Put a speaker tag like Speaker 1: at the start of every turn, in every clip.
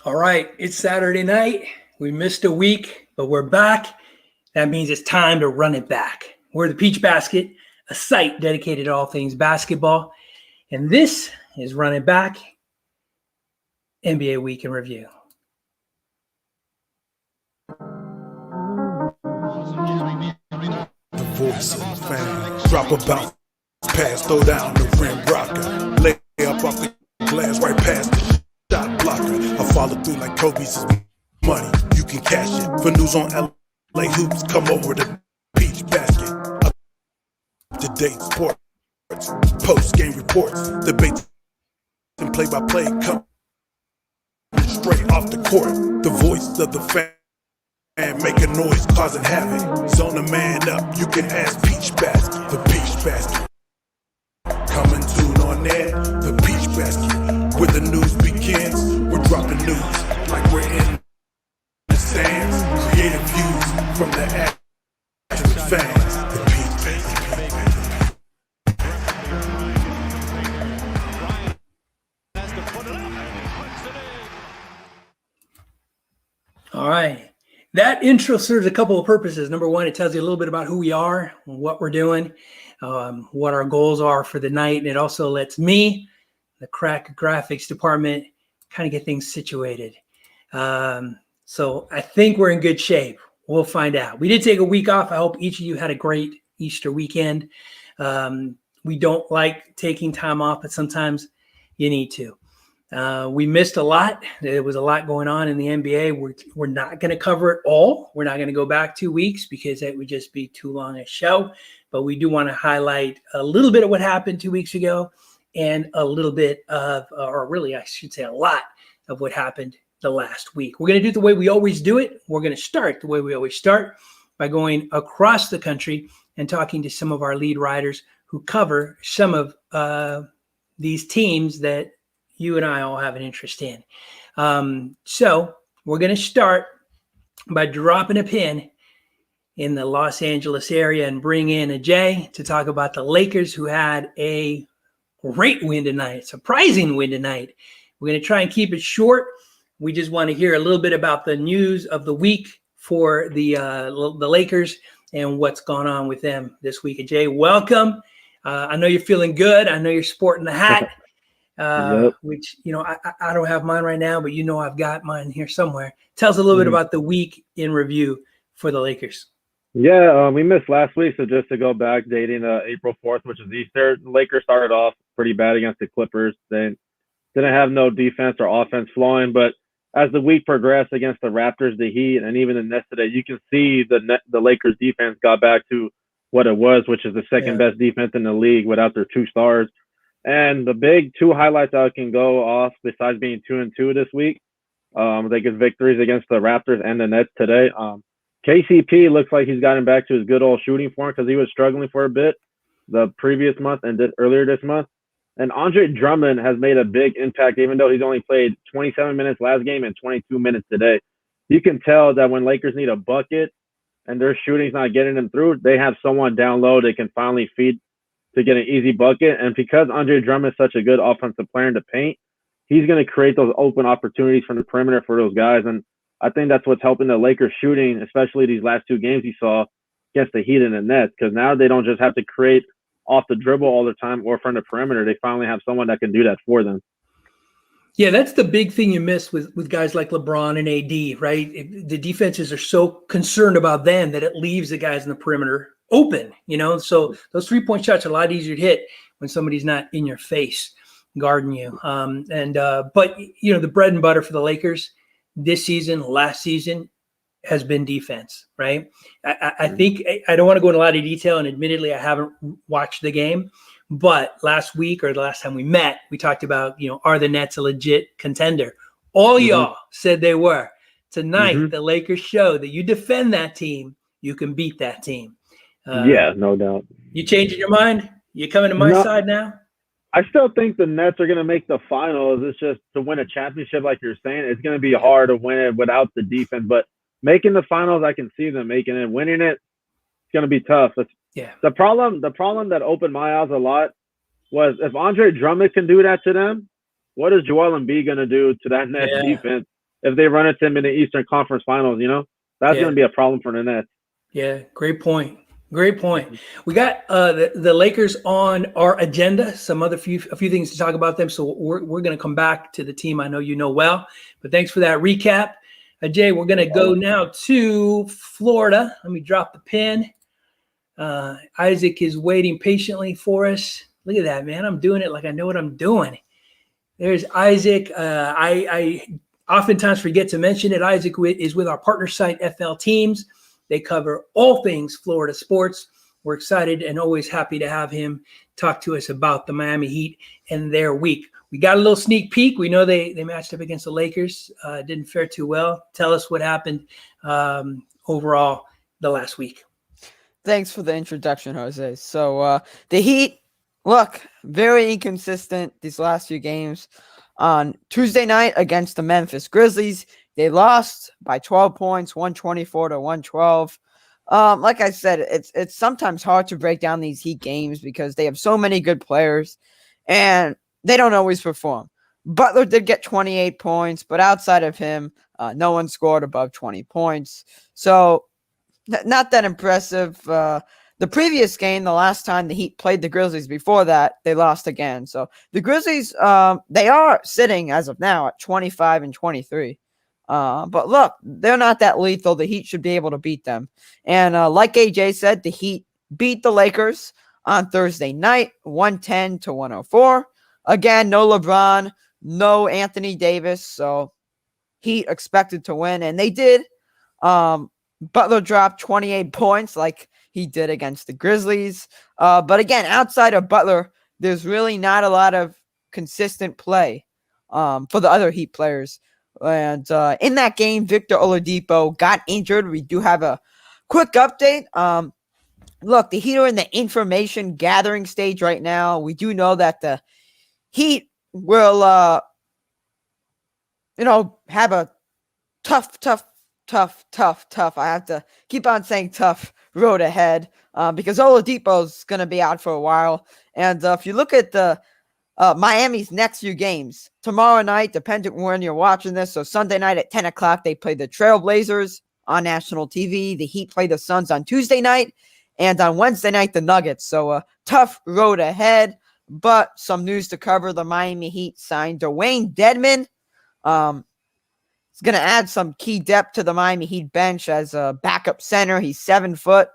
Speaker 1: All right, it's Saturday night. We missed a week, but we're back. That means it's time to run it back. We're the Peach Basket, a site dedicated to all things basketball. And this is Run It Back, NBA Week in Review.
Speaker 2: The voice of the fan. Drop a bounce, pass, throw down the rim rocker. Lay up off the glass right past the shot blocker. I follow through like Kobe's is money. You can cash it. For news on LA hoops, come over to Peach Basket. Up to date sports, post game reports, debates, and play by play. Come straight off the court. The voice of the fan. And make a noise, causing havoc. Zone a man up, you can ask Peach Basket. The Peach Basket. Coming soon on air, the Peach Basket. Where the news begins, we're dropping news like we're in the stands. Creative views from the average fans. The Peach Basket.
Speaker 1: All right. That intro serves a couple of purposes. Number one, it tells you a little bit about who we are, what we're doing, what our goals are for the night. And it also lets me, the crack graphics department, kind of get things situated. So I think we're in good shape. We'll find out. We did take a week off. I hope each of you had a great Easter weekend. We don't like taking time off, but sometimes you need to. We missed a lot. There was a lot going on in the NBA. We're not going to cover it all. We're not going to go back 2 weeks because that would just be too long a show. But we do want to highlight a little bit of what happened 2 weeks ago and a little bit of, or really I should say a lot of what happened the last week. We're going to do it the way we always do it. We're going to start the way we always start by going across the country and talking to some of our lead writers who cover some of these teams that you and I all have an interest in. So we're going to start by dropping a pin in the Los Angeles area and bring in Ajay to talk about the Lakers, who had a great win tonight, surprising win tonight. We're going to try and keep it short. We just want to hear a little bit about the news of the week for the Lakers and what's gone on with them this week. Ajay, welcome. I know you're feeling good. I know you're sporting the hat. Which, you know, I don't have mine right now, but you know I've got mine here somewhere. Tell us a little bit about the week in review for the Lakers.
Speaker 3: Yeah, we missed last week, so just to go back, dating April 4th, which is Easter, the Lakers started off pretty bad against the Clippers. They didn't have no defense or offense flowing, but as the week progressed against the Raptors, the Heat, and even the Nets today, you can see the Lakers defense got back to what it was, which is the second best defense in the league without their two stars. And the big two highlights I can go off, besides being 2-2 this week, Lakers victories against the Raptors and the Nets today. KCP looks like he's gotten back to his good old shooting form because he was struggling for a bit the previous month and earlier this month. And Andre Drummond has made a big impact, even though he's only played 27 minutes last game and 22 minutes today. You can tell that when Lakers need a bucket and their shooting's not getting them through, they have someone down low they can finally feed to get an easy bucket. And because Andre Drummond is such a good offensive player in the paint, he's going to create those open opportunities from the perimeter for those guys. And I think that's what's helping the Lakers shooting, especially these last two games you saw against the Heat and the Nets, because now they don't just have to create off the dribble all the time or from the perimeter. They finally have someone that can do that for them.
Speaker 1: Yeah, that's the big thing you miss with guys like LeBron and AD, right? The defenses are so concerned about them that it leaves the guys in the perimeter open, you know? So those 3-point shots are a lot easier to hit when somebody's not in your face guarding you. But, you know, the bread and butter for the Lakers this season, last season, has been defense, right? I think I don't want to go into a lot of detail, and admittedly, I haven't watched the game. But last week, or the last time we met, we talked about, you know, are the Nets a legit contender? All y'all said they were. Tonight, the Lakers show that you defend that team, you can beat that team.
Speaker 3: Yeah, no doubt.
Speaker 1: You changing your mind? You coming to my side now?
Speaker 3: I still think the Nets are going to make the finals. It's just to win a championship, like you're saying, it's going to be hard to win it without the defense. But making the finals, I can see them making it. Winning it, it's going to be tough. The problem that opened my eyes a lot was if Andre Drummond can do that to them, what is Joel Embiid going to do to that Nets defense if they run into him in the Eastern Conference Finals, that's
Speaker 1: Yeah.
Speaker 3: going to be a problem for the Nets.
Speaker 1: Yeah, great point. Great point. We got the Lakers on our agenda. A few things to talk about them. So we're going to come back to the team I know you know well. But thanks for that recap, Jay. We're going to go now to Florida. Let me drop the pin. Isaac is waiting patiently for us. Look at that, man. I'm doing it like I know what I'm doing. There's Isaac. I oftentimes forget to mention it. Isaac is with our partner site, FL Teams. They cover all things Florida sports. We're excited and always happy to have him talk to us about the Miami Heat and their week. We got a little sneak peek. We know they matched up against the Lakers. Didn't fare too well. Tell us what happened overall the last week.
Speaker 4: Thanks for the introduction, Jose. So the Heat, look, very inconsistent these last few games. On Tuesday night against the Memphis Grizzlies, they lost by 12 points, 124-112. Like I said, it's sometimes hard to break down these Heat games because they have so many good players, and they don't always perform. Butler did get 28 points, but outside of him, no one scored above 20 points. So not that impressive. The previous game, the last time the Heat played the Grizzlies before that, they lost again. So the Grizzlies, they are sitting as of now at 25-23. But look, they're not that lethal. The Heat should be able to beat them. And like AJ said, the Heat beat the Lakers on Thursday night, 110-104. Again, no LeBron, no Anthony Davis. So Heat expected to win, and they did. Butler dropped 28 points like he did against the Grizzlies. But again, outside of Butler, there's really not a lot of consistent play for the other Heat players. And in that game, Victor Oladipo got injured. We do have a quick update. Look, the Heat are in the information gathering stage right now. We do know that the Heat will, have a tough. I have to keep on saying tough road ahead because Oladipo's going to be out for a while. And if you look at the Miami's next few games, tomorrow night, depending when you're watching this, so Sunday night at 10 o'clock, they play the Trailblazers on national TV. The Heat play the Suns on Tuesday night, and on Wednesday night, the Nuggets. So a tough road ahead, but some news to cover. The Miami Heat signed Dwayne Dedmon. He's going to add some key depth to the Miami Heat bench as a backup center. He's 7 foot.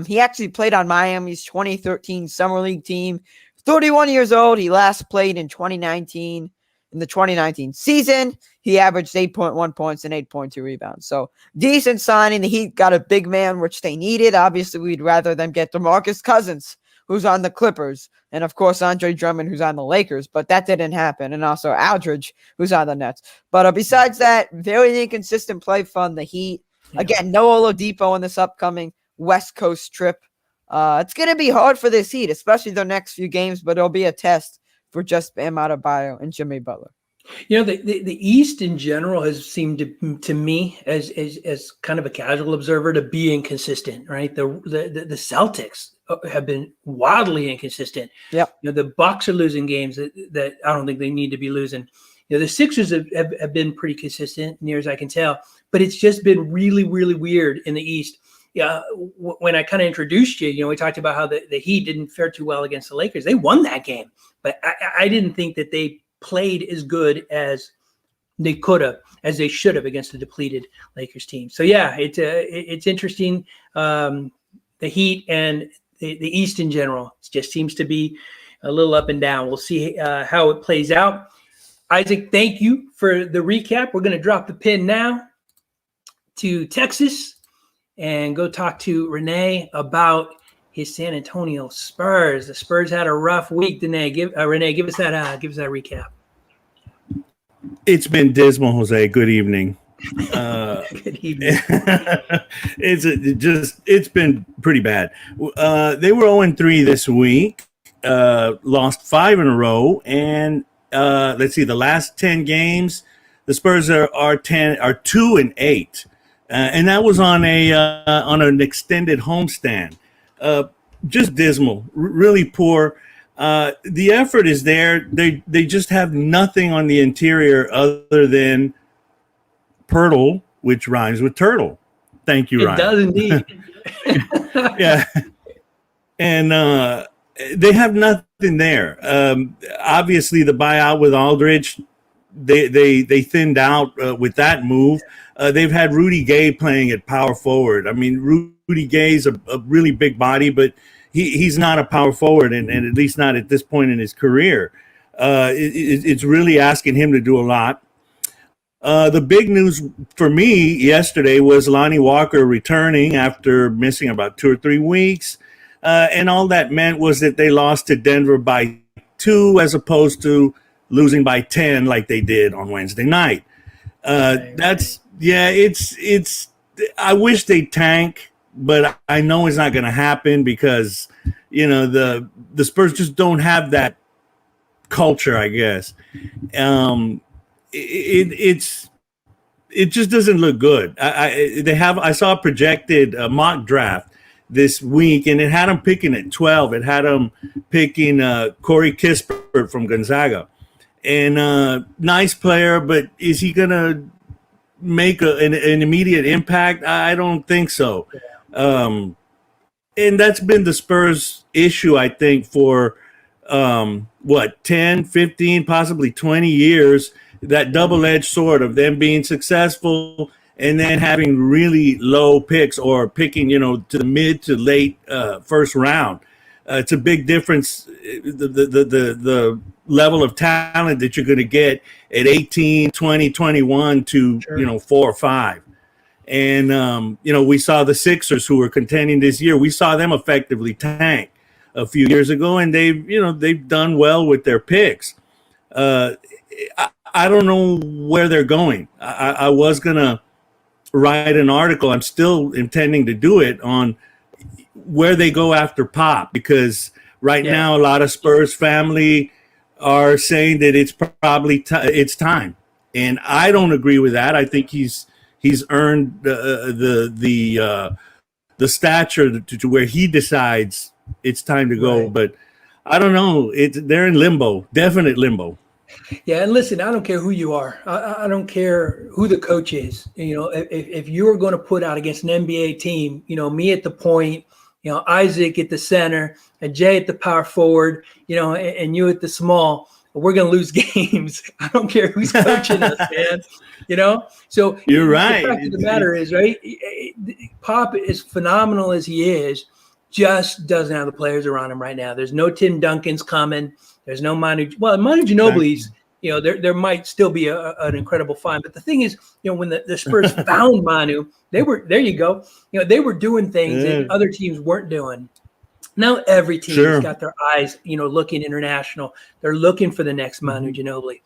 Speaker 4: He actually played on Miami's 2013 Summer League team. 31 years old. He last played in 2019. In the 2019 season, he averaged 8.1 points and 8.2 rebounds. So decent signing. The Heat got a big man, which they needed. Obviously, we'd rather them get DeMarcus Cousins, who's on the Clippers, and of course Andre Drummond, who's on the Lakers, but that didn't happen, and also Aldridge, who's on the Nets. But besides that, very inconsistent play from the Heat. Yeah. Again, no Oladipo in this upcoming West Coast trip. It's going to be hard for this Heat, especially their next few games, but it'll be a test for just Bam Adebayo and Jimmy Butler.
Speaker 1: You know, the East in general has seemed to me as kind of a casual observer to be inconsistent, right? The Celtics have been wildly inconsistent.
Speaker 4: Yep.
Speaker 1: You know, the Bucks are losing games that I don't think they need to be losing. You know, the Sixers have been pretty consistent, near as I can tell, but it's just been really, really weird in the East. Yeah, when I kind of introduced you, we talked about how the Heat didn't fare too well against the Lakers. They won that game, but I didn't think that they played as good as they could have, as they should have against the depleted Lakers team. So yeah, it's interesting. The Heat and the East in general just seems to be a little up and down. We'll see how it plays out. Isaac, thank you for the recap. We're going to drop the pin now to Texas and go talk to Renee about his San Antonio Spurs. The Spurs had a rough week, didn't they? Renee, give us that recap.
Speaker 5: It's been dismal, Jose. Good evening.
Speaker 1: Good evening.
Speaker 5: It's been pretty bad. They were 0-3 this week, lost 5 in a row, and let's see, the last 10 games, the Spurs are 2-8. And that was on an extended homestand. Just dismal, really poor. The effort is there. They just have nothing on the interior other than Pirtle, which rhymes with turtle. Thank you,
Speaker 1: It
Speaker 5: Ryan.
Speaker 1: does indeed.
Speaker 5: Yeah. And they have nothing there. Obviously, the buyout with Aldridge, they thinned out with that move. They've had Rudy Gay playing at power forward. I mean, Rudy Gay's a really big body, but he's not a power forward, and at least not at this point in his career. It's really asking him to do a lot. The big news for me yesterday was Lonnie Walker returning after missing about 2 or 3 weeks. And all that meant was that they lost to Denver by 2 as opposed to losing by 10 like they did on Wednesday night. It's I wish they tank, but I know it's not going to happen because, the Spurs just don't have that culture, I guess. It just doesn't look good. I saw a projected mock draft this week, and it had them picking at 12. It had them picking Corey Kispert from Gonzaga, and nice player, but is he gonna make an immediate impact? I don't think so. And that's been the Spurs' issue, I think, for 10, 15, possibly 20 years. That double-edged sword of them being successful and then having really low picks or picking, to the mid to late first round. It's a big difference, the level of talent that you're going to get at 18, 20, 21 to,
Speaker 1: Sure.
Speaker 5: 4 or 5. And, we saw the Sixers who were contending this year. We saw them effectively tank a few years ago, and they've done well with their picks. I don't know where they're going. I was going to write an article. I'm still intending to do it on where they go after Pop, because right now a lot of Spurs family are saying that it's probably it's time. And I don't agree with that. I think he's earned the stature to where he decides it's time to go.
Speaker 1: Right.
Speaker 5: But I don't know. They're in limbo, definite limbo.
Speaker 1: Yeah, and listen, I don't care who you are. I don't care who the coach is. If you're going to put out against an NBA team, me at the point, Isaac at the center, and Jay at the power forward, and you at the small, we're going to lose games. I don't care who's coaching us, man. So
Speaker 5: You're right.
Speaker 1: The fact of the matter is, right, Pop, as phenomenal as he is, just doesn't have the players around him right now. There's no Tim Duncan's coming. There's no Manu Ginobili's. There might still be an incredible find. But the thing is, when the Spurs found Manu, they were, there you go. They were doing things that other teams weren't doing. Now every team has got their eyes, looking international. They're looking for the next Manu Ginobili,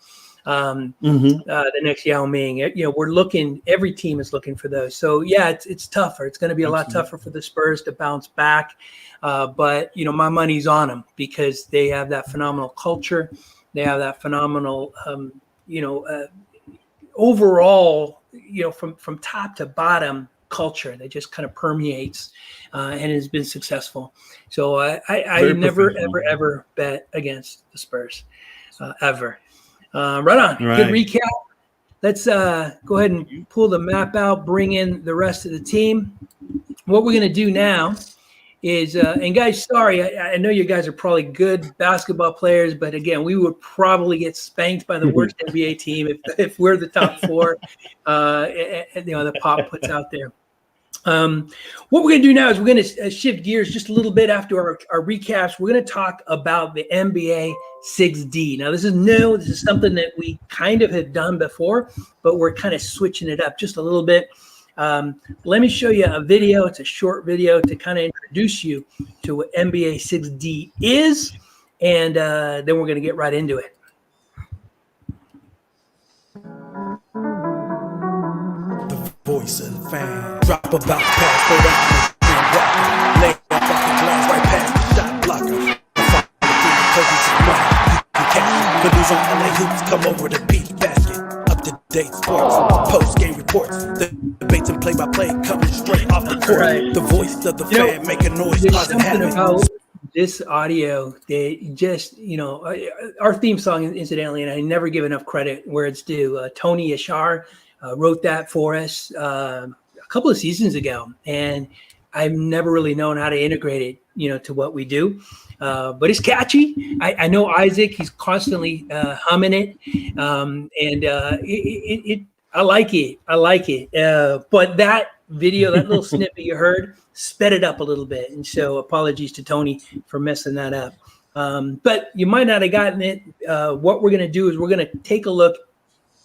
Speaker 1: the next Yao Ming. We're looking. Every team is looking for those. So yeah, it's tougher. It's going to be a lot tougher for the Spurs to bounce back. But my money's on them because they have that phenomenal culture. They have that phenomenal, overall, from top to bottom culture that just kind of permeates and has been successful. So I never, ever bet against the Spurs, ever. Right on.
Speaker 5: Right.
Speaker 1: Good recap. Let's go ahead and pull the map out, bring in the rest of the team. What we're going to do now is, and guys, sorry, I know you guys are probably good basketball players, but again, we would probably get spanked by the worst NBA team if we're the top 4, the Pop puts out there. What we're going to do now is we're going to shift gears just a little bit after our recaps. We're going to talk about the NBA 6D. Now, this is new. This is something that we kind of had done before, but we're kind of switching it up just a little bit. Let me show you a video. It's a short video to kind of introduce you to what NBA 6D is, and then we're going to get right into it.
Speaker 2: The voice of the fan. Drop a bounce pass, throw down the rim blocker. Lay up off the glass right past the shot blocker. Kobe's money. You can put these on LA hoops. Come over to beat basket. Up to date sports, post game reports, the debates and play by play coming straight off the court. Right. The voice of the fan making noise.
Speaker 1: There's something about this audio that just, our theme song, incidentally, and I never give enough credit where it's due. Tony Ashar wrote that for us a couple of seasons ago, and I've never really known how to integrate it, to what we do. But it's catchy. I know Isaac; he's constantly humming it, I like it. I like it. But that video, that little snippet you heard, sped it up a little bit, and so apologies to Tony for messing that up. But you might not have gotten it. What we're going to do is we're going to take a look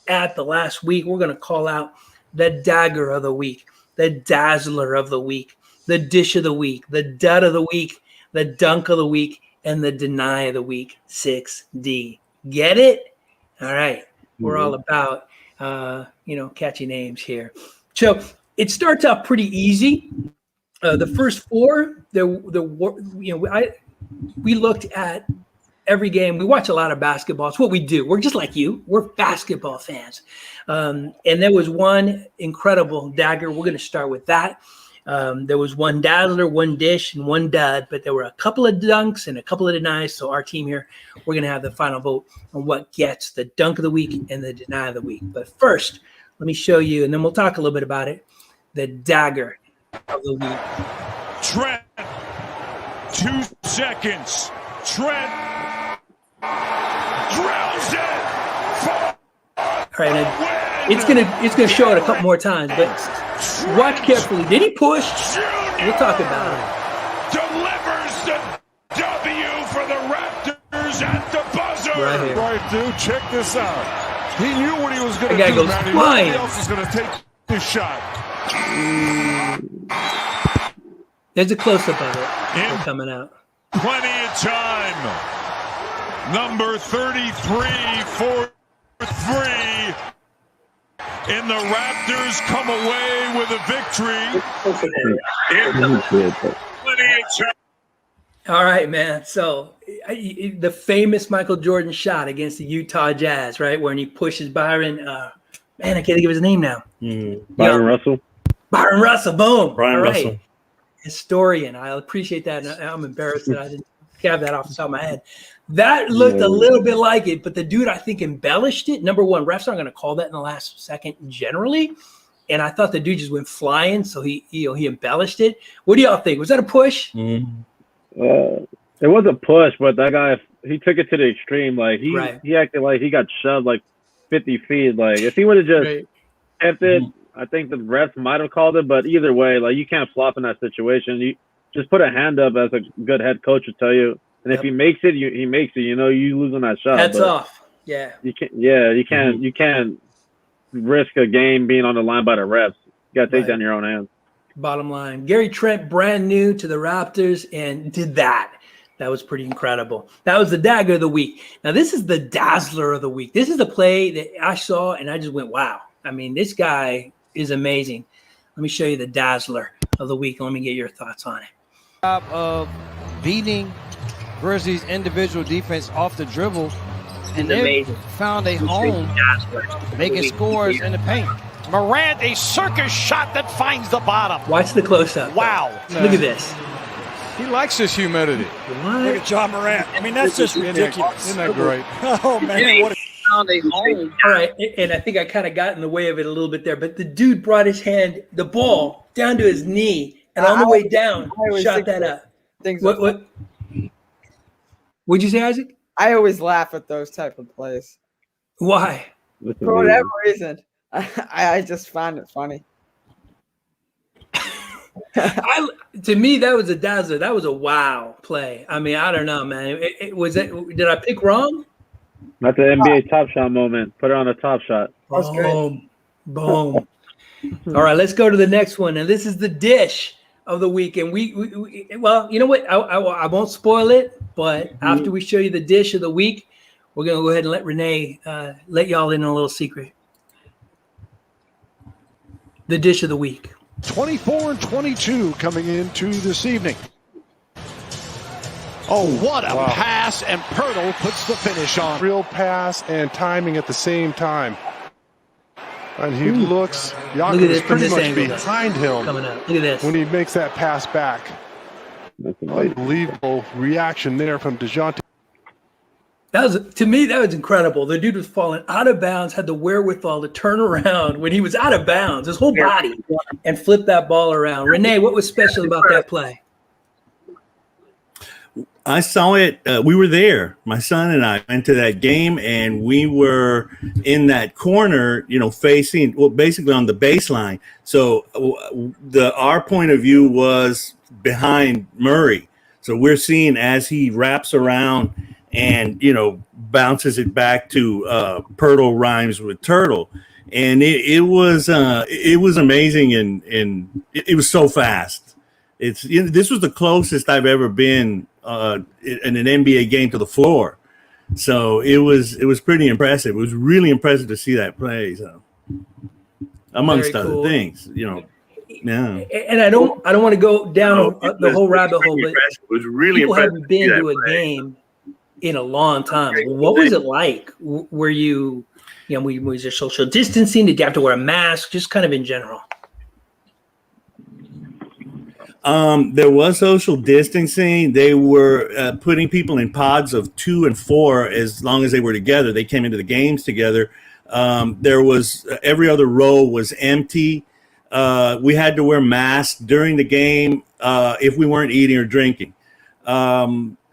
Speaker 1: at the last week. We're going to call out the dagger of the week, the dazzler of the week, the dish of the week, the dud of the week, the dunk of the week, and the deny of the week. 6D. Get it? All right. We're all about, catchy names here. So it starts out pretty easy. The first four, we looked at every game. We watch a lot of basketball. It's what we do. We're just like you. We're basketball fans. And there was one incredible dagger. We're going to start with that. There was one dazzler, one dish, and one dud, but there were a couple of dunks and a couple of denies. So our team here, we're going to have the final vote on what gets the dunk of the week and the deny of the week. But first, let me show you, and then we'll talk a little bit about it, the dagger of the week.
Speaker 6: Trent, 2 seconds. Trent drills it.
Speaker 1: All right, now, it's gonna show it a couple more times, but watch carefully. Did he push? We'll talk about it.
Speaker 6: Delivers the W for the Raptors at the buzzer.
Speaker 1: Right here.
Speaker 6: Right, dude, check this out. He knew what he was going to
Speaker 1: That guy
Speaker 6: do,
Speaker 1: goes
Speaker 6: man.
Speaker 1: flying.
Speaker 6: Nobody else is going to take his shot.
Speaker 1: There's a close-up of it coming out.
Speaker 6: Plenty of time. Number 33 for 3. And the Raptors come away with a victory. Plenty of time.
Speaker 1: All right, man. So the famous Michael Jordan shot against the Utah Jazz, right, when he pushes Byron. Man, I can't think of his name now.
Speaker 3: Byron Russell.
Speaker 1: Byron Russell. Boom.
Speaker 5: Brian
Speaker 1: All right.
Speaker 5: Russell.
Speaker 1: Historian. I appreciate that. And I'm embarrassed that I didn't have that off the top of my head. That looked a little bit like it, but the dude, I think, embellished it. Number one, refs aren't going to call that in the last second generally. And I thought the dude just went flying, so he embellished it. What do y'all think? Was that a push?
Speaker 3: It was a push, but that guy, he took it to the extreme. Like he acted like he got shoved like 50 feet. Like if he would have just kept it, I think the refs might have called it. But either way, like you can't flop in that situation. You just put a hand up, as a good head coach would tell you. And if he makes it, he makes it. You lose on that shot.
Speaker 1: Heads off. Yeah.
Speaker 3: You can't. Yeah, you can't. You can't risk a game being on the line by the refs. You got to take that in your own hands.
Speaker 1: Bottom line, Gary Trent, brand new to the Raptors, and did that. That was pretty incredible. That was the dagger of the week. Now, this is the dazzler of the week. This is the play that I saw, and I just went, wow. I mean, this guy is amazing. Let me show you the dazzler of the week. Let me get your thoughts on it.
Speaker 7: Of beating Grizzlies' individual defense off the dribble, and they found a home making scores in the paint.
Speaker 8: Morant, a circus shot that finds the bottom.
Speaker 1: Watch the close-up.
Speaker 8: Wow.
Speaker 1: Look at this.
Speaker 7: He likes this humidity.
Speaker 1: What?
Speaker 8: Look at John Morant. I mean, that's just ridiculous.
Speaker 7: Isn't that great?
Speaker 8: Oh, man. What a
Speaker 4: Found a home.
Speaker 1: All right, and I think I kind of got in the way of it a little bit there, but the dude brought his hand, the ball, down to his knee, and on the way down, shot that up. What'd you say, Isaac?
Speaker 4: I always laugh at those type of plays
Speaker 1: Why?
Speaker 4: for whatever reason. I just find it funny.
Speaker 1: To me, that was a dazzler. That was a wow play. I mean, I don't know, man. Did I pick wrong?
Speaker 3: That's an NBA Top Shot moment. Put it on a Top Shot.
Speaker 1: Boom. All right, let's go to the next one. And this is the dish of the week. And we well, you know what? I won't spoil it, but after we show you the dish of the week, we're going to go ahead and let Renee let y'all in on a little secret. The dish of the week.
Speaker 6: 24-22 coming into this evening. Oh, what a pass, and Pirtle puts the finish on.
Speaker 9: Real pass and timing at the same time. And he looks, Jakob is pretty much behind him
Speaker 1: Coming up. Look at this.
Speaker 9: when he makes that pass back. Unbelievable reaction there from DeJounte.
Speaker 1: To me, that was incredible. The dude was falling out of bounds, had the wherewithal to turn around when he was out of bounds, his whole body, and flip that ball around. Renee, what was special about that play?
Speaker 5: I saw it. We were there. My son and I went to that game, and we were in that corner, facing, basically on the baseline. So our point of view was behind Murray. So we're seeing as he wraps around and, bounces it back to Pirtle rhymes with turtle. And it was amazing, and it was so fast. This was the closest I've ever been in an NBA game to the floor. So it was pretty impressive. It was really impressive to see that play. So amongst other things, Yeah.
Speaker 1: And I don't want to go down the whole rabbit hole, but
Speaker 5: it was really
Speaker 1: people
Speaker 5: impressive.
Speaker 1: haven't been to a game in a long time. What was it like? Were you, was there social distancing? Did you have to wear a mask? Just kind of in general.
Speaker 5: There was social distancing. They were putting people in pods of 2 and 4 as long as they were together. They came into the games together. There was every other row was empty. We had to wear masks during the game if we weren't eating or drinking.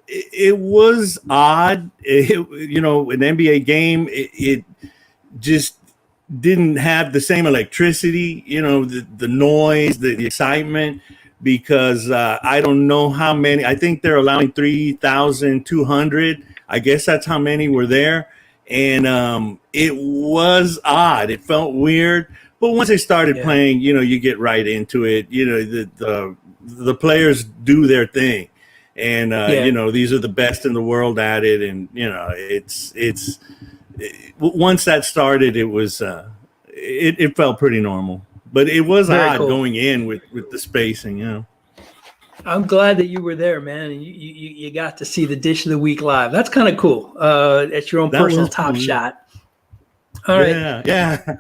Speaker 5: It was odd. An NBA game, it just didn't have the same electricity, the noise, the excitement. Because I don't know how many. I think they're allowing 3,200. I guess that's how many were there. And it was odd. It felt weird. But once they started playing, you get right into it. The players do their thing. And, these are the best in the world at it. And, once that started, it was it felt pretty normal. But it was odd going in with the spacing,
Speaker 1: I'm glad that you were there, man. And you got to see the Dish of the Week live. That's kind of cool. That's your own personal top shot. All right.
Speaker 5: Yeah.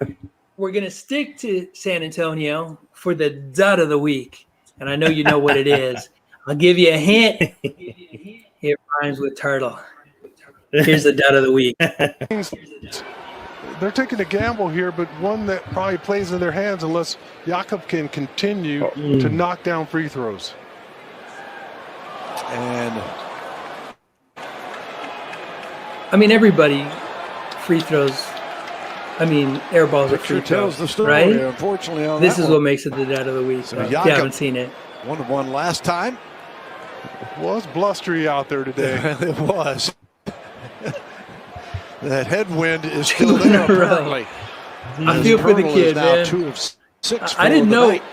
Speaker 1: We're going to stick to San Antonio for the dud of the week. And I know you know what it is. I'll give you a hint. It rhymes with turtle. Here's the dud of the week.
Speaker 9: They're taking a gamble here, but one that probably plays in their hands unless Jakob can continue to knock down free throws.
Speaker 8: And
Speaker 1: everybody free throws. Air balls are free throws,
Speaker 8: the story,
Speaker 1: right?
Speaker 8: Unfortunately, on
Speaker 1: this
Speaker 8: that
Speaker 1: is
Speaker 8: one.
Speaker 1: what makes it the dud of the week.
Speaker 8: So
Speaker 1: If you haven't seen it.
Speaker 8: 1-1 last time.
Speaker 9: It was blustery out there today.
Speaker 8: It was. That headwind is still there, apparently.
Speaker 1: I feel for the kid, man.
Speaker 8: 2 of 6
Speaker 1: I didn't know.
Speaker 8: night.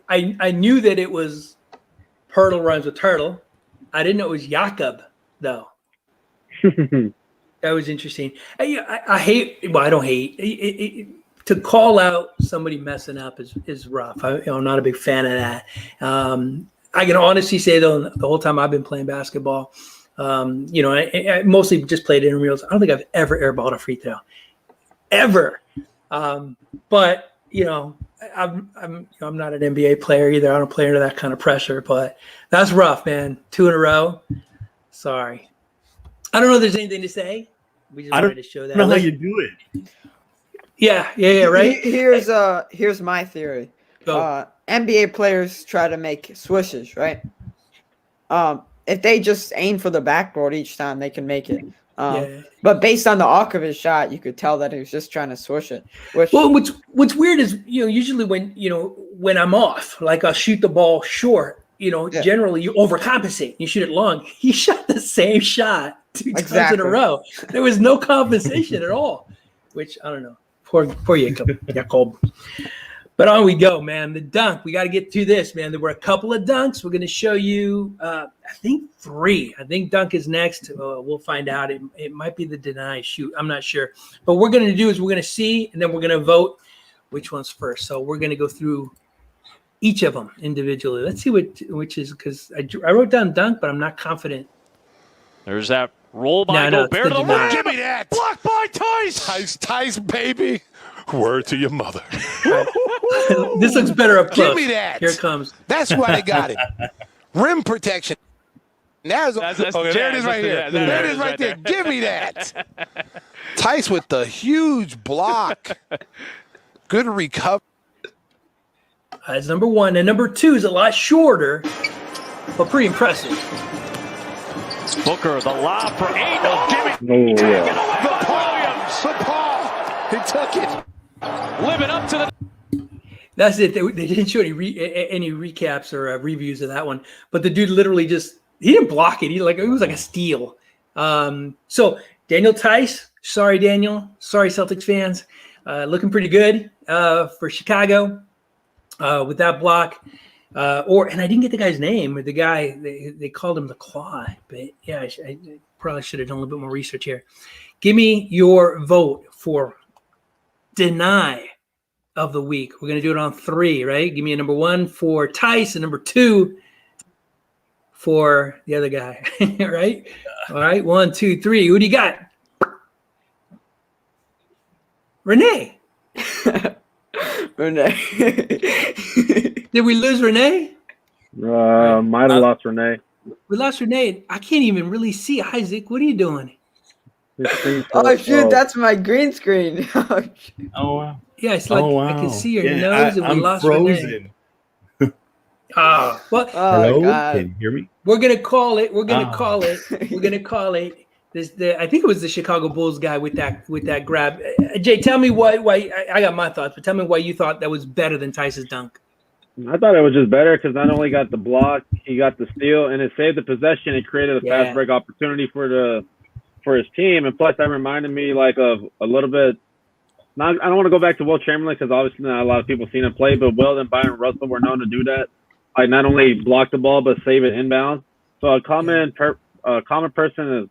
Speaker 1: I knew that it was Pirtle rhymes with turtle. I didn't know it was Jakob, though. That was interesting. I hate. Well, I don't hate. To call out somebody messing up is rough. I'm not a big fan of that. I can honestly say, though, the whole time I've been playing basketball, I mostly just played intramurals. I don't think I've ever airballed a free throw, ever. But I'm not an NBA player either. I don't play under that kind of pressure. But that's rough, man. 2 in a row. Sorry. I don't know if there's anything to say. We just wanted to show that.
Speaker 5: I don't know how you do it.
Speaker 1: Yeah, right.
Speaker 4: Here's my theory. NBA players try to make swishes, right? If they just aim for the backboard each time, they can make it. But based on the arc of his shot, you could tell that he was just trying to swish it.
Speaker 1: What's weird is usually when I'm off, like I'll shoot the ball short. Generally you overcompensate. You shoot it long. He shot the same shot 2 times in a row. There was no compensation at all. Which I don't know. Poor Jakob. But on we go, man. The dunk. We got to get to this, man. There were a couple of dunks. We're going to show you, I think 3. I think dunk is next. We'll find out. It might be the deny shoot. I'm not sure. But what we're going to do is we're going to see, and then we're going to vote which one's first. So we're going to go through each of them individually. Let's see which is, because I wrote down dunk, but I'm not confident.
Speaker 10: There's that roll by Gobert to the rim.
Speaker 8: Give me that. Blocked by Tice.
Speaker 9: Tice, baby. Word to your mother.
Speaker 1: This looks better up close.
Speaker 8: Give me that.
Speaker 1: Here it comes.
Speaker 8: That's why they got it. Rim protection. That's
Speaker 10: okay,
Speaker 8: there it is right here. There it is right there. Give me that. Tice with the huge block. Good recovery.
Speaker 1: That's number one. And number two is a lot shorter, but pretty impressive.
Speaker 10: Booker, the lob for Aiden.
Speaker 3: Oh, yeah.
Speaker 8: The Paul. He took it.
Speaker 10: Living up to the.
Speaker 1: That's it. They didn't show any recaps or reviews of that one, but the dude literally he didn't block it. It was like a steal. So Daniel Tice, sorry Daniel, sorry Celtics fans, looking pretty good for Chicago with that block. And I didn't get the guy's name. The guy they called him the Claw, but yeah, I probably should have done a little bit more research here. Give me your vote for deny of the week. We're gonna do it on 3, right? Give me a number 1 for Tice and number 2 for the other guy, right? All right, 1, 2, 3. Who do you got? Renee.
Speaker 4: Renee.
Speaker 1: Did we lose Renee?
Speaker 3: Might have lost Renee.
Speaker 1: We lost Renee. I can't even really see Isaac. What are you doing?
Speaker 4: Oh shoot, that's my green screen.
Speaker 5: Oh wow.
Speaker 1: Yeah, it's like I can see your nose, and we lost
Speaker 5: frozen.
Speaker 1: Renee. Well,
Speaker 5: hello,
Speaker 4: God.
Speaker 5: can you hear me?
Speaker 1: we're gonna call it. We're gonna call it. I think it was the Chicago Bulls guy with that grab. Jay, tell me why. I got my thoughts, but tell me why you thought that was better than Tice's dunk.
Speaker 3: I thought it was just better because not only got the block, he got the steal, and it saved the possession. It created a fast break opportunity for his team, and plus that reminded me like of a little bit. I don't want to go back to Will Chamberlain because obviously not a lot of people seen him play, but Will and Byron Russell were known to do that. Like not only block the ball but save it inbound. So a common person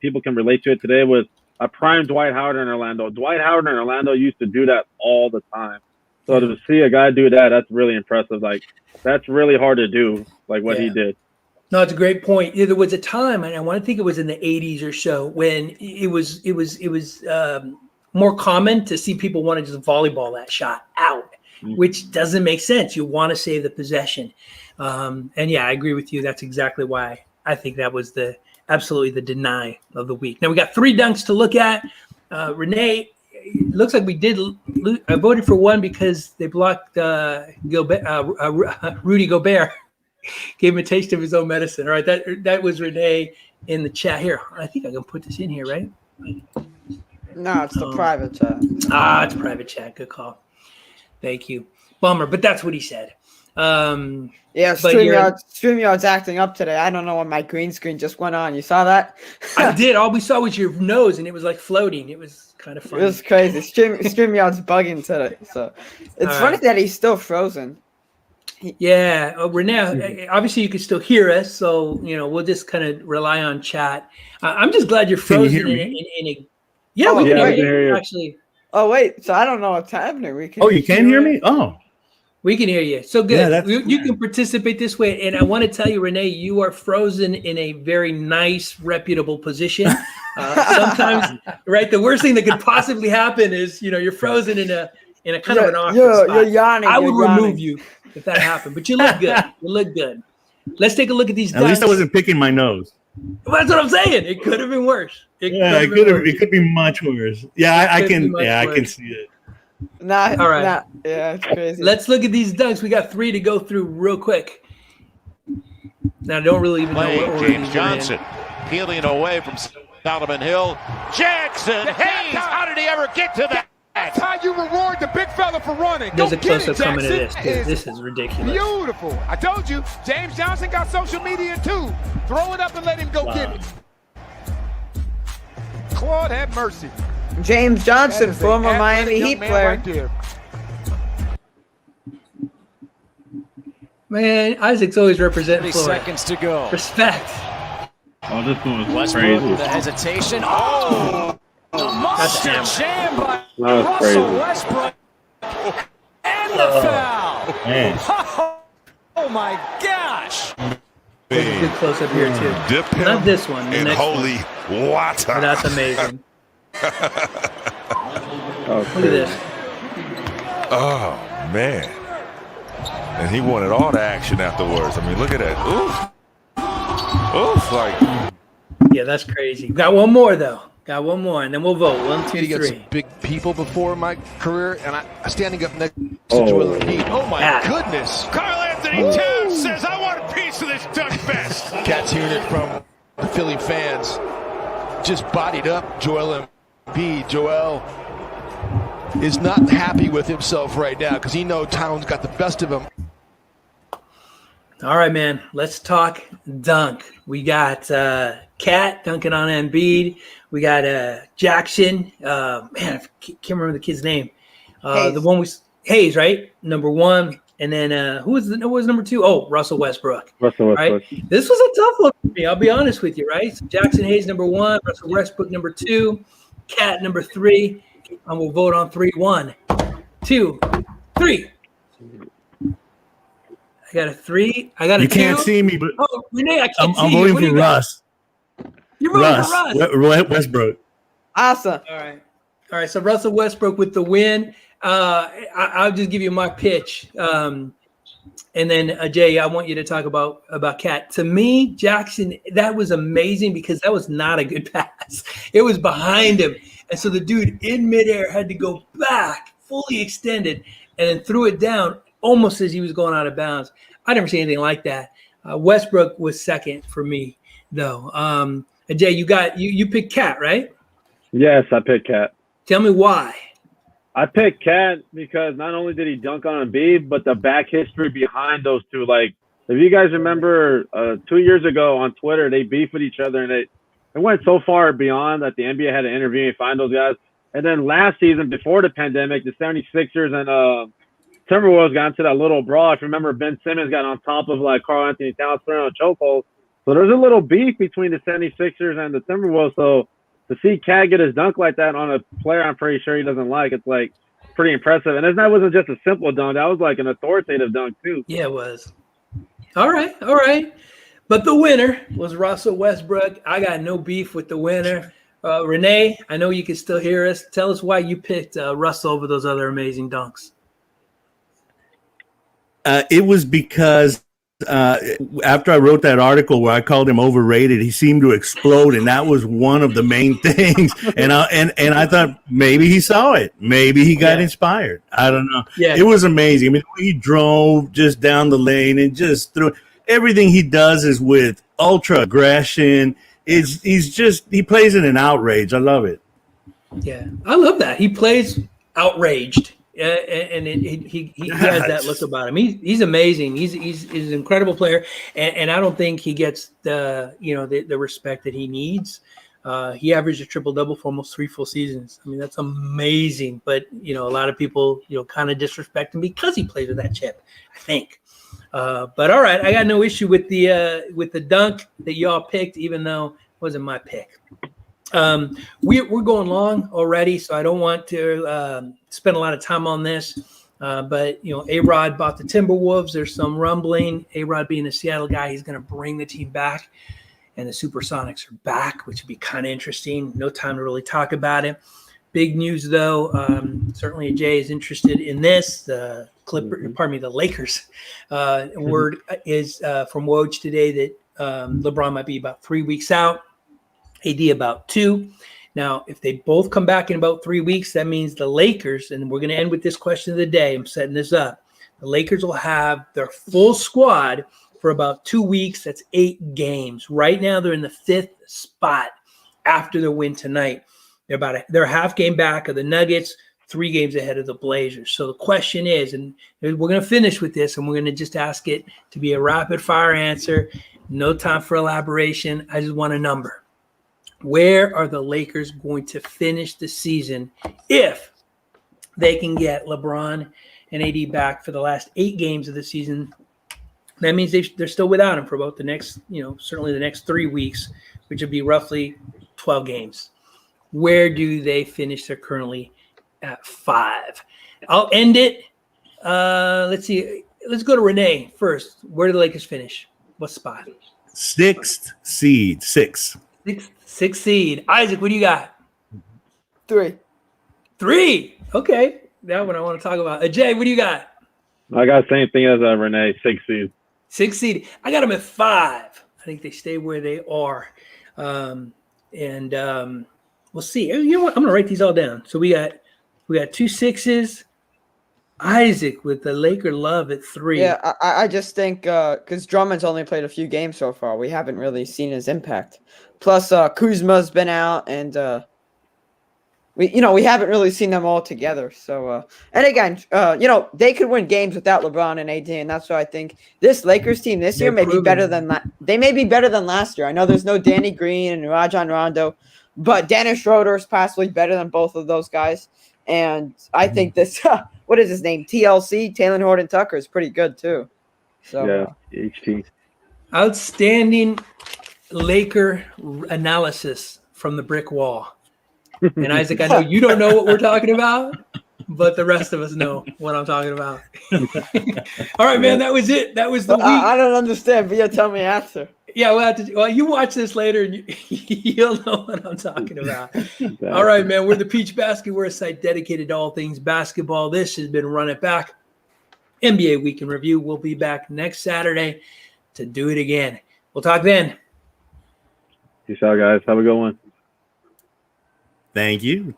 Speaker 3: people can relate to it today was a prime Dwight Howard in Orlando. Dwight Howard in Orlando used to do that all the time. So to see a guy do that, that's really impressive. Like that's really hard to do, like what he did.
Speaker 1: No, it's a great point. There was a time, and I want to think it was in the 80s or so, when it was more common to see people want to just volleyball that shot out, which doesn't make sense. You want to save the possession. And yeah, I agree with you. That's exactly why I think that was absolutely the deny of the week. Now we got 3 dunks to look at. Renee, it looks like we did. I voted for one because they blocked Rudy Gobert. Gave him a taste of his own medicine. All right, that was Renee in the chat. Here, I think I can put this in here, right?
Speaker 4: No, it's the private chat.
Speaker 1: It's private chat. Good call. Thank you. Bummer, but that's what he said.
Speaker 4: Yeah, StreamYard's acting up today. I don't know when my green screen just went on. You saw that?
Speaker 1: I did. All we saw was your nose, and it was like floating. It was kind of funny.
Speaker 4: It was crazy. StreamYard's bugging today. So it's funny that he's still frozen.
Speaker 1: Yeah, Renee, obviously you can still hear us, so we'll just kind of rely on chat. I'm just glad you're frozen
Speaker 5: you hear
Speaker 1: in
Speaker 5: me?
Speaker 1: Yeah, we can hear you.
Speaker 4: Actually. Oh wait, so I don't know what's happening.
Speaker 5: You can hear me? Oh.
Speaker 1: We can hear you. So good.
Speaker 5: Yeah,
Speaker 1: you can participate this way. And I want to tell you, Renee, you are frozen in a very nice, reputable position. Sometimes, right, the worst thing that could possibly happen is, you're frozen in a kind of an awkward spot.
Speaker 4: You're yawning.
Speaker 1: I would remove you if that happened. But you look good. You look good. Let's take a look at these.
Speaker 5: At least I wasn't picking my nose.
Speaker 1: Well, that's what I'm saying. It could have been worse.
Speaker 5: It could be much worse. Yeah, I can see it.
Speaker 1: All right.
Speaker 4: Yeah, it's crazy.
Speaker 1: Let's look at these dunks. We got 3 to go through real quick. Now, I don't really even know what order
Speaker 6: James Johnson peeling away from Solomon Hill. Jackson Hayes, how did he ever get to that?
Speaker 8: That's how you reward the big fella for running.
Speaker 1: There's a close-up coming to this. This is ridiculous.
Speaker 8: Beautiful. I told you, James Johnson got social media too. Throw it up and let him go get it. Claude, have mercy.
Speaker 4: James Johnson, former Miami Heat player.
Speaker 8: Right,
Speaker 1: man, Isaac's always representing Florida.
Speaker 7: Seconds to go.
Speaker 1: Respect.
Speaker 3: Oh, this one was
Speaker 7: Westbrook,
Speaker 3: crazy.
Speaker 7: the hesitation. Oh, the monster jam by
Speaker 3: That was
Speaker 7: Russell
Speaker 3: crazy.
Speaker 7: Westbrook. And the foul.
Speaker 5: Man.
Speaker 7: Oh my gosh.
Speaker 1: There's a good close-up here, too.
Speaker 6: Dip him
Speaker 1: Not this one. The
Speaker 6: in
Speaker 1: next
Speaker 6: holy water.
Speaker 1: one. That's amazing. Look at this.
Speaker 6: Oh, man. And he wanted all the action afterwards. I mean, look at that. Ooh.
Speaker 8: Oof, like.
Speaker 1: Yeah, that's crazy. Got one more though. Got one more, and then we'll vote. 1, 2,
Speaker 8: Against
Speaker 1: 3.
Speaker 8: big people before my career, and I standing up next to Joel Embiid. Oh my goodness!
Speaker 6: Carl Anthony Towns says, "I want a piece of this dunk fest."
Speaker 8: Cat's hearing it from the Philly fans. Just bodied up Joel Embiid. Joel is not happy with himself right now because he knows Towns got the best of him.
Speaker 1: All right, man. Let's talk dunk. We got Cat dunking on Embiid. We got Jackson. Man, I can't remember the kid's name. The one was Hayes, right? Number 1. And then who was number 2? Oh, Russell Westbrook.
Speaker 3: Westbrook.
Speaker 1: Right? This was a tough one for me. I'll be honest with you, right? So Jackson Hayes number 1, Russell Westbrook number 2, Cat number 3, and we'll vote on 3. 1, 2, 3. I got a 3. I got a 2.
Speaker 5: You can't see me, but
Speaker 1: Renee, I can't see
Speaker 5: I'm
Speaker 1: you.
Speaker 5: voting
Speaker 1: What do
Speaker 5: for
Speaker 1: you got?
Speaker 5: Russ.
Speaker 1: You're voting for Russ.
Speaker 5: Westbrook.
Speaker 4: Awesome.
Speaker 1: All right. So Russell Westbrook with the win. I'll just give you my pitch, and then Jay, I want you to talk about Cat. To me, Jackson, that was amazing because that was not a good pass. It was behind him, and so the dude in midair had to go back, fully extended, and then threw it down almost as he was going out of bounds. I never seen anything like that. Westbrook was second for me, though. Jay, you picked Cat, right?
Speaker 3: Yes, I picked Cat.
Speaker 1: Tell me why.
Speaker 3: I picked Cat because not only did he dunk on Embiid, but the back history behind those two. Like, if you guys remember 2 years ago on Twitter, they beefed with each other, and it went so far beyond that the NBA had to intervene and find those guys. And then last season, before the pandemic, the 76ers and Timberwolves got into that little brawl. If you remember, Ben Simmons got on top of like Carl Anthony Towns throwing a chokehold. So there's a little beef between the 76ers and the Timberwolves. So to see Cat get his dunk like that on a player I'm pretty sure he doesn't like, it's like pretty impressive. And that wasn't just a simple dunk. That was like an authoritative dunk too.
Speaker 1: Yeah, it was. All right. But the winner was Russell Westbrook. I got no beef with the winner. Renee, I know you can still hear us. Tell us why you picked Russell over those other amazing dunks.
Speaker 5: It was because after I wrote that article where I called him overrated, he seemed to explode, and that was one of the main things. And I thought maybe he saw it, maybe he got inspired. I don't know.
Speaker 1: Yeah,
Speaker 5: it was amazing. I mean, he drove just down the lane and just threw. Everything he does is with ultra aggression. He plays in an outrage. I love it.
Speaker 1: Yeah, I love that. He plays outraged. And he has that look about him. He's amazing. He's an incredible player, and I don't think he gets the respect that he needs. He averaged a triple-double for almost 3 full seasons. I mean, that's amazing. But a lot of people kind of disrespect him because he plays with that chip, I think. But all right, I got no issue with the dunk that y'all picked, even though it wasn't my pick. We're going long already, so I don't want to spend a lot of time on this. But A-Rod bought the Timberwolves. There's some rumbling. A-Rod being a Seattle guy, he's going to bring the team back, and the Supersonics are back, which would be kind of interesting. No time to really talk about it. Big news, though. Certainly, Jay is interested in this. The Lakers. Word is from Woj today that LeBron might be about 3 weeks out. AD about 2. Now, if they both come back in about 3 weeks, that means the Lakers, and we're going to end with this question of the day. I'm setting this up. The Lakers will have their full squad for about 2 weeks. That's 8 games. Right now, they're in the 5th spot after the win tonight. They're half game back of the Nuggets, 3 games ahead of the Blazers. So the question is, and we're going to finish with this, and we're going to just ask it to be a rapid fire answer. No time for elaboration. I just want a number. Where are the Lakers going to finish the season if they can get LeBron and AD back for the last 8 games of the season? That means they're still without him for about the next, certainly the next 3 weeks, which would be roughly 12 games. Where do they finish? They're currently at 5. I'll end it. Let's see. Let's go to Renee first. Where do the Lakers finish? What spot?
Speaker 5: 6th seed. 6.
Speaker 1: 6th seed. Isaac, what do you got?
Speaker 4: 3.
Speaker 1: 3. Okay. That one I want to talk about. Jay, what do you got?
Speaker 3: I got the same thing as Renee, 6 seed.
Speaker 1: 6 seed. I got him at 5. I think they stay where they are. We'll see. You know what? I'm going to write these all down. So we got 2 6s. Isaac with the Laker love at 3.
Speaker 4: Yeah, I just think because Drummond's only played a few games so far, we haven't really seen his impact. Plus, Kuzma's been out, and we haven't really seen them all together. So, and again, they could win games without LeBron and AD, and that's why I think this Lakers team this year may be better than they may be better than last year. I know there's no Danny Green and Rajon Rondo, but Dennis Schroeder is possibly better than both of those guys. And I think this, what is his name? TLC, Taylor Horton Tucker, is pretty good too. So
Speaker 3: yeah, HT.
Speaker 1: Outstanding Laker analysis from the brick wall. And Isaac, I know you don't know what we're talking about, but the rest of us know what I'm talking about. All right, man, that was it. That was the week.
Speaker 4: I don't understand, but you'll tell me after.
Speaker 1: Yeah, we'll have to. Well, you watch this later, and you'll know what I'm talking about.
Speaker 3: Exactly.
Speaker 1: All right, man. We're the Peach Basketwear site dedicated to all things basketball. This has been Run It Back. NBA Week in Review. We'll be back next Saturday to do it again. We'll talk then.
Speaker 3: Peace out, guys. Have a good one.
Speaker 5: Thank you.